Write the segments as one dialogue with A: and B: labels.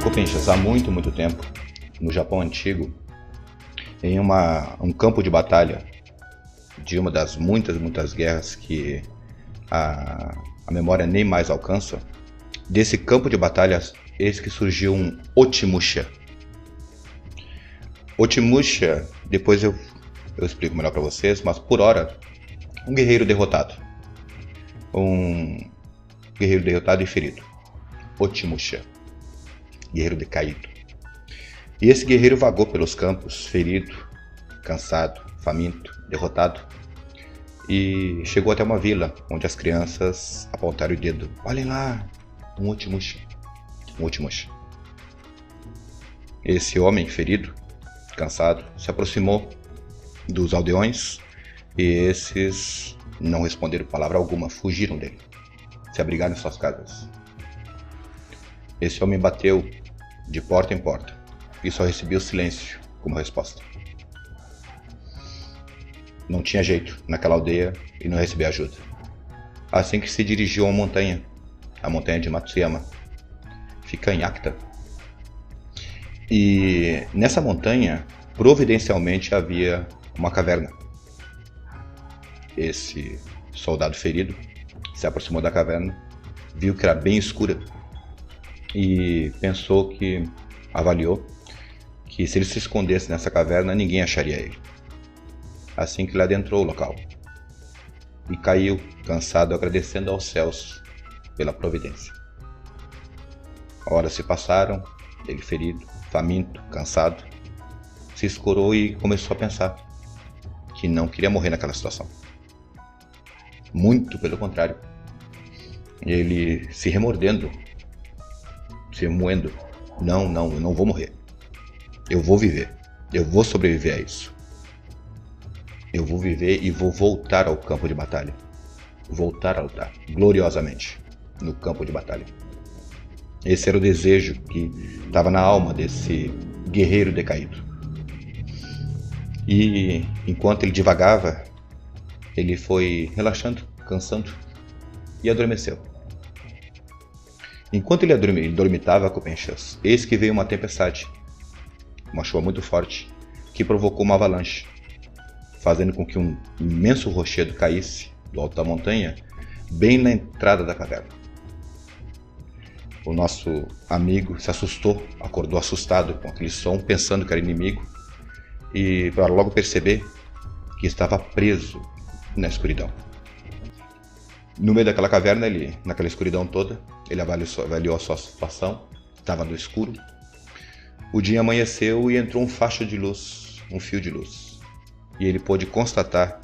A: Copinchas, há muito tempo, no Japão antigo, em um campo de batalha de uma das muitas guerras que a memória nem mais alcança, desse campo de batalha, eis que surgiu um Onimusha. Onimusha, depois eu explico melhor para vocês, mas por hora, um guerreiro derrotado. Um guerreiro derrotado e ferido. Onimusha. Guerreiro decaído. E esse guerreiro vagou pelos campos, ferido, cansado, faminto, derrotado, e chegou até uma vila onde as crianças apontaram o dedo. Olhem lá, um Onimusha. Um Onimusha. Esse homem ferido, cansado, se aproximou dos aldeões e esses não responderam palavra alguma, fugiram dele, se abrigaram em suas casas. Esse homem bateu de porta em porta e só recebeu silêncio como resposta. Não tinha jeito naquela aldeia e não recebia ajuda. Assim que se dirigiu a uma montanha, a montanha de Matsuyama, fica em Akita. E nessa montanha, providencialmente, havia uma caverna. Esse soldado ferido se aproximou da caverna, viu que era bem escura e avaliou que se ele se escondesse nessa caverna, ninguém acharia ele. Assim que ele adentrou o local e caiu, cansado, agradecendo aos céus pela providência. Horas se passaram, ele ferido, faminto, cansado, se escorou e começou a pensar que não queria morrer naquela situação. Muito pelo contrário. Ele se remordendo, se remoendo. Não, eu não vou morrer. Eu vou viver. Eu vou sobreviver a isso. Eu vou viver e vou voltar ao campo de batalha. Voltar a lutar gloriosamente no campo de batalha. Esse era o desejo que estava na alma desse guerreiro decaído. E enquanto ele divagava, ele foi relaxando, cansando e adormeceu. Enquanto ele dormitava, Copinchas, eis que veio uma tempestade, uma chuva muito forte, que provocou uma avalanche, fazendo com que um imenso rochedo caísse do alto da montanha, bem na entrada da caverna. O nosso amigo se assustou, acordou assustado com aquele som, pensando que era inimigo, e para logo perceber que estava preso na escuridão. No meio daquela caverna, naquela escuridão toda, ele avaliou a sua situação, estava no escuro. O dia amanheceu e entrou um facho de luz, um fio de luz. E ele pôde constatar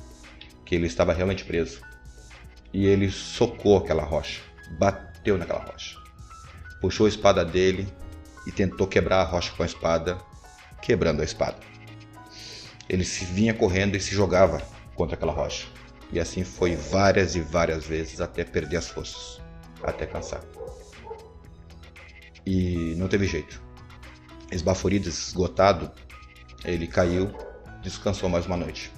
A: que ele estava realmente preso. E ele socou aquela rocha, bateu naquela rocha. Puxou a espada dele e tentou quebrar a rocha com a espada, quebrando a espada. Ele vinha correndo e se jogava contra aquela rocha. E assim foi várias e várias vezes até perder as forças, até cansar. E não teve jeito. Esbaforido, esgotado, ele caiu, descansou mais uma noite.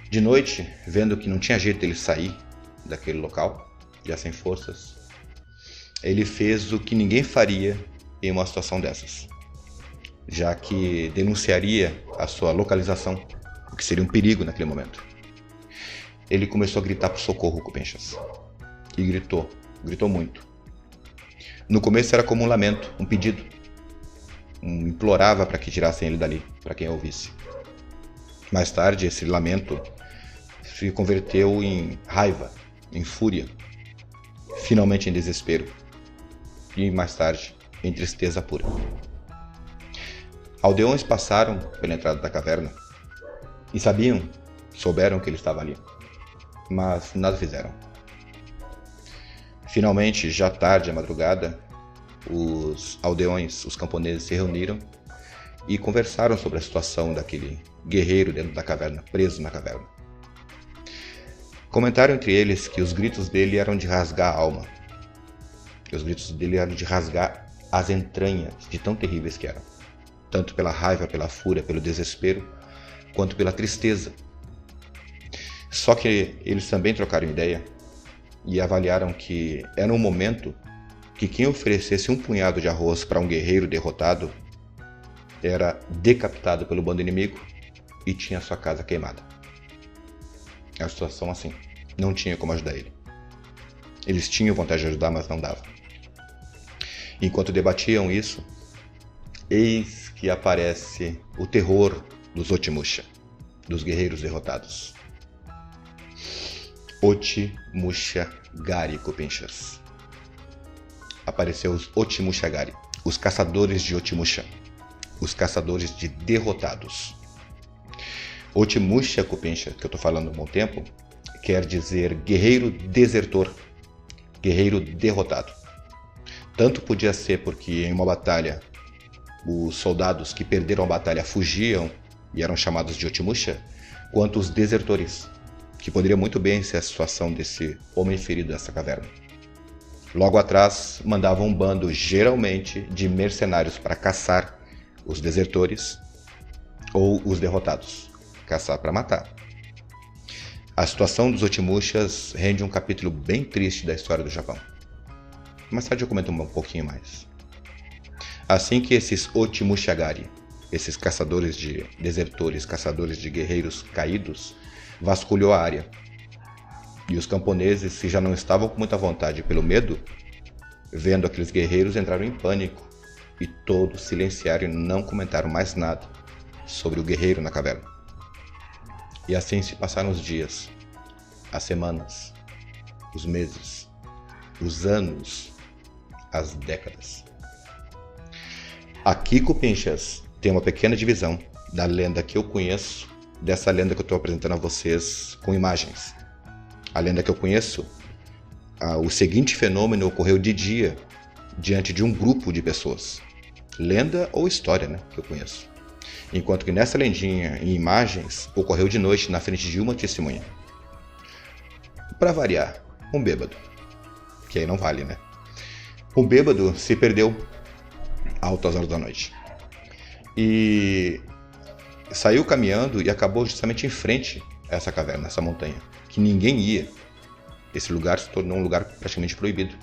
A: De noite, vendo que não tinha jeito de ele sair daquele local, já sem forças, ele fez o que ninguém faria em uma situação dessas, já que denunciaria a sua localização, o que seria um perigo naquele momento. Ele começou a gritar por socorro, Copinchas. E gritou muito. No começo era como um lamento, um pedido. Implorava para que tirassem ele dali, para quem ouvisse. Mais tarde, esse lamento se converteu em raiva, em fúria, finalmente em desespero. E mais tarde, em tristeza pura. Aldeões passaram pela entrada da caverna e souberam que ele estava ali, mas nada fizeram. Finalmente, já tarde, à madrugada, os aldeões, os camponeses se reuniram e conversaram sobre a situação daquele guerreiro dentro da caverna, preso na caverna. Comentaram entre eles que os gritos dele eram de rasgar a alma. Os gritos dele eram de rasgar as entranhas, de tão terríveis que eram. Tanto pela raiva, pela fúria, pelo desespero, quanto pela tristeza. Só que eles também trocaram ideia e avaliaram que era um momento que quem oferecesse um punhado de arroz para um guerreiro derrotado era decapitado pelo bando inimigo e tinha sua casa queimada. É uma situação assim. Não tinha como ajudar ele. Eles tinham vontade de ajudar, mas não dava. Enquanto debatiam isso, eis que aparece o terror dos Otimusha, dos guerreiros derrotados. Otimusha Gari, Copinchas. Apareceu os Otimusha Gari, os caçadores de Otimusha, os caçadores de derrotados. Otimusha, Copincha, que eu estou falando há um bom tempo, quer dizer guerreiro desertor, guerreiro derrotado. Tanto podia ser porque em uma batalha os soldados que perderam a batalha fugiam e eram chamados de Otimusha, quanto os desertores, que poderia muito bem ser a situação desse homem ferido dessa caverna. Logo atrás, mandavam um bando, geralmente, de mercenários para caçar os desertores ou os derrotados. Caçar para matar. A situação dos Otimushas rende um capítulo bem triste da história do Japão. Mais tarde eu comento um pouquinho mais. Assim que esses Otimusha Gari, esses caçadores de desertores, caçadores de guerreiros caídos, vasculhou a área. E os camponeses, se já não estavam com muita vontade pelo medo, vendo aqueles guerreiros, entraram em pânico e todos silenciaram e não comentaram mais nada sobre o guerreiro na caverna. E assim se passaram os dias, as semanas, os meses, os anos, as décadas. Aqui, Copinchas, tem uma pequena divisão da lenda que eu conheço, dessa lenda que eu estou apresentando a vocês com imagens. A lenda que eu conheço, o seguinte fenômeno ocorreu de dia, diante de um grupo de pessoas. Lenda ou história, né, que eu conheço. Enquanto que nessa lendinha, em imagens, ocorreu de noite na frente de uma testemunha. Para variar, um bêbado. Que aí não vale, né? Um bêbado se perdeu altas horas da noite. E saiu caminhando e acabou justamente em frente a essa caverna, essa montanha, que ninguém ia. Esse lugar se tornou um lugar praticamente proibido.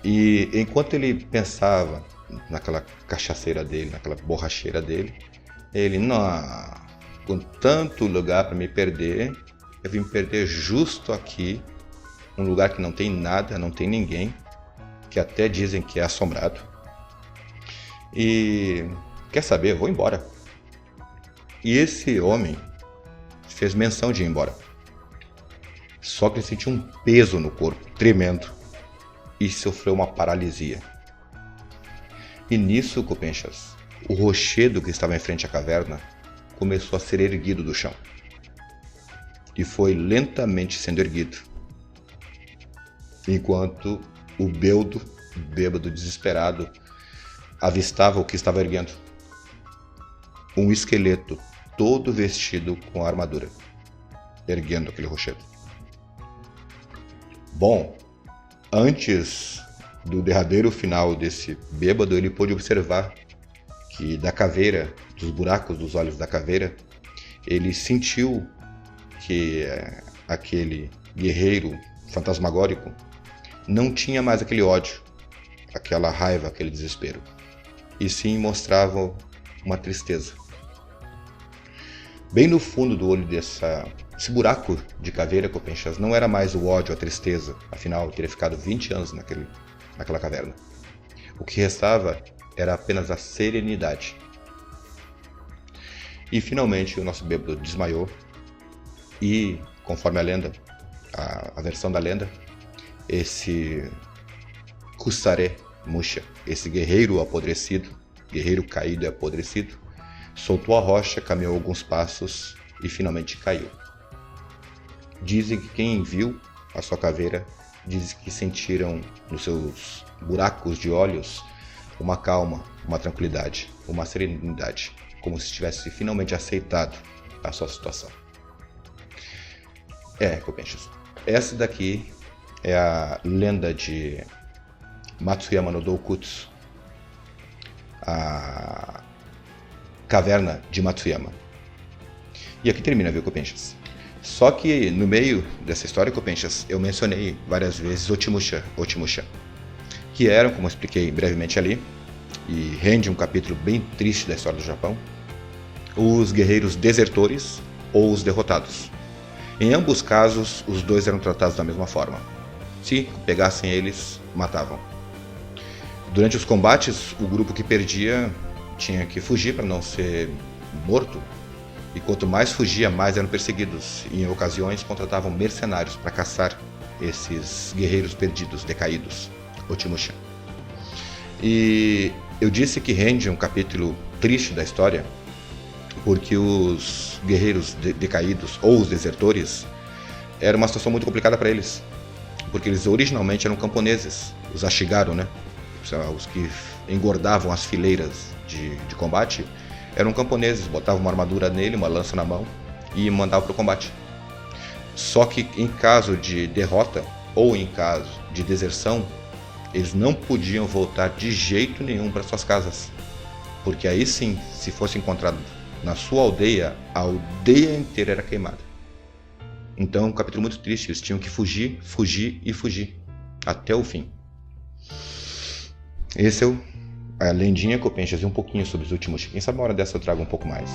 A: E enquanto ele pensava naquela cachaceira dele, naquela borracheira dele, ele, não, com tanto lugar para me perder, eu vim me perder justo aqui, um lugar que não tem nada, não tem ninguém, que até dizem que é assombrado. E quer saber, eu vou embora. E esse homem fez menção de ir embora. Só que ele sentiu um peso no corpo, tremendo, e sofreu uma paralisia. E nisso, Copinchas, o rochedo que estava em frente à caverna começou a ser erguido do chão. E foi lentamente sendo erguido. Enquanto o bêbado desesperado, avistava o que estava erguendo. Um esqueleto todo vestido com armadura, erguendo aquele rochedo. Bom, antes do derradeiro final desse bêbado, ele pôde observar que da caveira, dos buracos dos olhos da caveira, ele sentiu que aquele guerreiro fantasmagórico não tinha mais aquele ódio, aquela raiva, aquele desespero, e sim mostrava uma tristeza. Bem no fundo do olho esse buraco de caveira, Copinchas, não era mais o ódio, a tristeza, afinal teria ficado 20 anos naquela caverna. O que restava era apenas a serenidade. E finalmente o nosso bêbado desmaiou e, conforme a lenda, a versão da lenda, esse Kusare Musha, esse guerreiro apodrecido, guerreiro caído e apodrecido, soltou a rocha, caminhou alguns passos e finalmente caiu. Dizem que quem viu a sua caveira, dizem que sentiram nos seus buracos de olhos uma calma, uma tranquilidade, uma serenidade, como se tivesse finalmente aceitado a sua situação. Copinchas, essa daqui é a lenda de Matsuyama no Doukutsu, a caverna de Matsuyama. E aqui termina, viu, Copinchas? Só que no meio dessa história, Copinchas, eu mencionei várias vezes Otimusha. que eram, como eu expliquei brevemente ali, e rende um capítulo bem triste da história do Japão, os guerreiros desertores ou os derrotados. Em ambos casos, os dois eram tratados da mesma forma. Se pegassem eles, matavam. Durante os combates, o grupo que perdia tinha que fugir para não ser morto, e quanto mais fugia, mais eram perseguidos, e em ocasiões contratavam mercenários para caçar esses guerreiros perdidos, decaídos, Onimusha. E eu disse que rende um capítulo triste da história, porque os guerreiros decaídos ou os desertores era uma situação muito complicada para eles, porque eles originalmente eram camponeses, os Ashigaru, né? Os que engordavam as fileiras de combate, eram camponeses, botavam uma armadura nele, uma lança na mão e mandavam para o combate. Só que em caso de derrota ou em caso de deserção, eles não podiam voltar de jeito nenhum para suas casas, porque aí sim, se fosse encontrado na sua aldeia, a aldeia inteira era queimada. Então, um capítulo muito triste, eles tinham que fugir, fugir e fugir, até o fim. Esse é a lendinha que eu pensei um pouquinho sobre os Onimusha. Quem sabe uma hora dessa eu trago um pouco mais.